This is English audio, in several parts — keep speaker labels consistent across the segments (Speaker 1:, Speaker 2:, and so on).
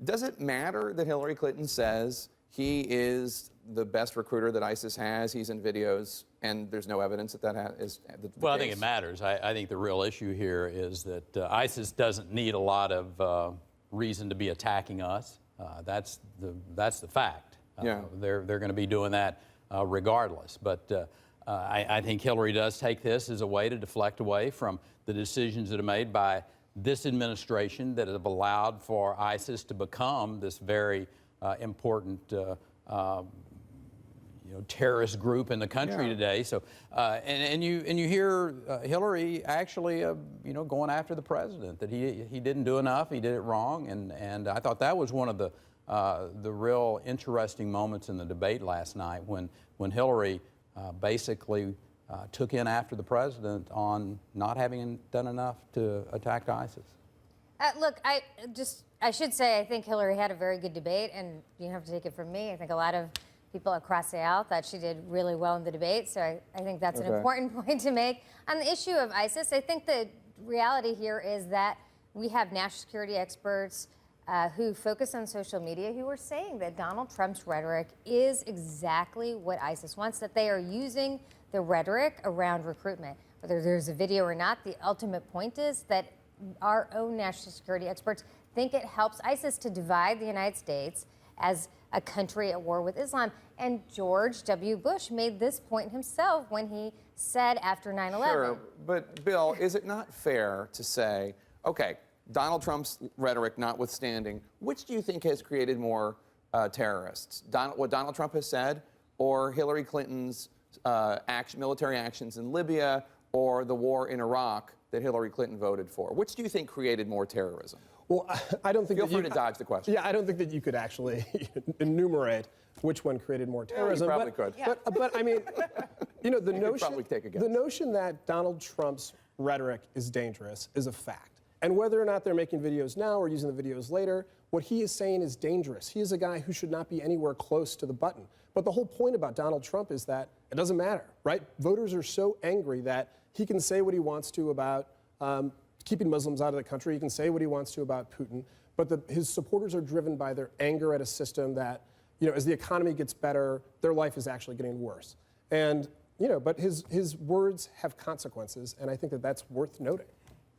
Speaker 1: Does it matter that Hillary Clinton says he is the best recruiter that ISIS has? He's in videos, and there's no evidence that that is the
Speaker 2: Well,
Speaker 1: case?
Speaker 2: I think it matters. I think the real issue here is that ISIS doesn't need a lot of reason to be attacking us. That's the fact.
Speaker 1: Yeah.
Speaker 2: They're going to be doing that regardless. But I think Hillary does take this as a way to deflect away from the decisions that are made by this administration that have allowed for ISIS to become this very important terrorist group in the country today. So, and you hear Hillary actually, going after the president, that he didn't do enough, he did it wrong, and I thought that was one of the real interesting moments in the debate last night when Hillary basically took in after the president on not having done enough to attack ISIS.
Speaker 3: Look, I should say I think Hillary had a very good debate, and you don't have to take it from me. I think a lot of people across the aisle thought she did really well in the debate, so I think that's an important point to make. On the issue of ISIS, I think the reality here is that we have national security experts who focus on social media who are saying that Donald Trump's rhetoric is exactly what ISIS wants, that they are using the rhetoric around recruitment. Whether there's a video or not, the ultimate point is that our own national security experts think it helps ISIS to divide the United States as a country at war with Islam. And George W. Bush made this point himself when he said after 9/11.
Speaker 1: Sure, but Bill, is it not fair to say, okay, Donald Trump's rhetoric notwithstanding, which do you think has created more terrorists? What Donald Trump has said, or Hillary Clinton's military actions in Libya, or the war in Iraq that Hillary Clinton voted for? Which do you think created more terrorism?
Speaker 4: Well, I don't think
Speaker 1: Feel free to dodge the question.
Speaker 4: Yeah, I don't think that you could actually enumerate which one created more terrorism.
Speaker 1: You probably could.
Speaker 4: But I mean, the notion,
Speaker 1: probably take a guess.
Speaker 4: the notion that Donald Trump's rhetoric is dangerous is a fact. And whether or not they're making videos now or using the videos later, what he is saying is dangerous. He is a guy who should not be anywhere close to the button. But the whole point about Donald Trump is that it doesn't matter, right? Voters are so angry that he can say what he wants to about keeping Muslims out of the country. He can say what he wants to about Putin. But his supporters are driven by their anger at a system that, as the economy gets better, their life is actually getting worse. And, but his words have consequences, and I think that that's worth noting.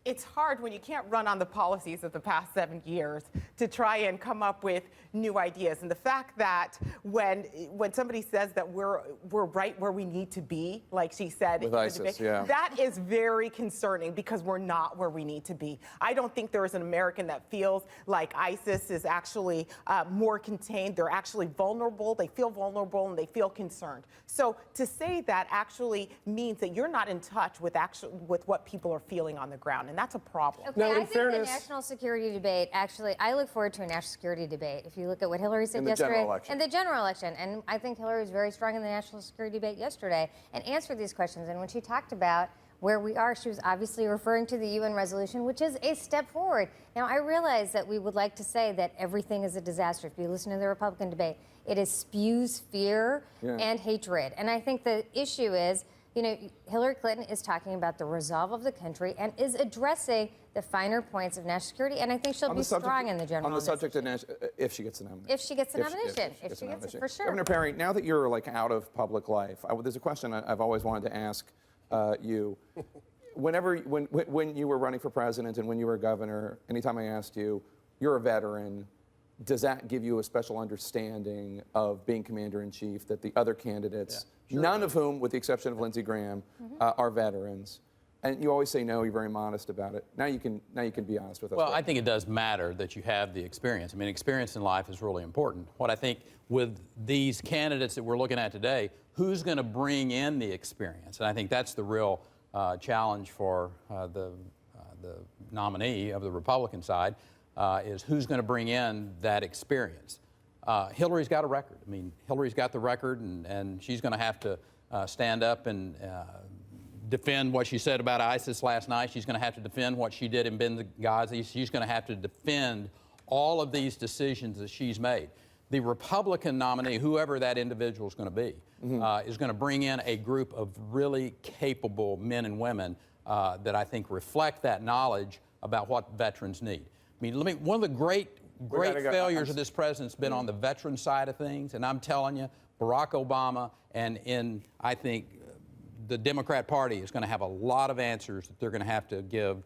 Speaker 5: It's hard when you can't run on the policies of the past 7 years to try and come up with new ideas. And the fact that when somebody says that we're right where we need to be, like she said
Speaker 1: with ISIS,
Speaker 5: that is very concerning because we're not where we need to be. I don't think there is an American that feels like ISIS is actually more contained. They're actually vulnerable. They feel vulnerable and they feel concerned. So to say that actually means that you're not in touch with what people are feeling on the ground. And that's a problem.
Speaker 3: Okay, I think the national security debate, actually, I look forward to a national security debate. If you look at what Hillary said yesterday in the general election, and I think Hillary was very strong in the national security debate yesterday and answered these questions. And when she talked about where we are, she was obviously referring to the UN resolution, which is a step forward. Now, I realize that we would like to say that everything is a disaster. If you listen to the Republican debate, it spews fear and hatred. And I think the issue is, Hillary Clinton is talking about the resolve of the country and is addressing the finer points of national security. And I think she'll be strong in the general.
Speaker 1: On the subject of if she gets the nomination.
Speaker 3: If she gets the nomination. If she gets it, for sure.
Speaker 1: Governor Perry, now that you're out of public life, there's a question I've always wanted to ask you. When you were running for president and when you were governor, anytime I asked you, you're a veteran. Does that give you a special understanding of being commander-in-chief that the other candidates, none of whom, with the exception of Lindsey Graham, are veterans? And you always say no, you're very modest about it. Now you can be honest with us.
Speaker 2: Well, I think it does matter that you have the experience. I mean, experience in life is really important. What I think with these candidates that we're looking at today, who's going to bring in the experience? And I think that's the real challenge for the nominee of the Republican side. Is who's going to bring in that experience. Hillary's got a record. I mean, Hillary's got the record, and she's going to have to stand up and defend what she said about ISIS last night. She's going to have to defend what she did in Benghazi. She's going to have to defend all of these decisions that she's made. The Republican nominee, whoever that individual is going to be, is going to bring in a group of really capable men and women that I think reflect that knowledge about what veterans need. I mean, one of the great great
Speaker 1: gotta go.
Speaker 2: failures of this president's been on the veteran side of things, and I'm telling you, Barack Obama I think the Democrat Party is going to have a lot of answers that they're going to have to give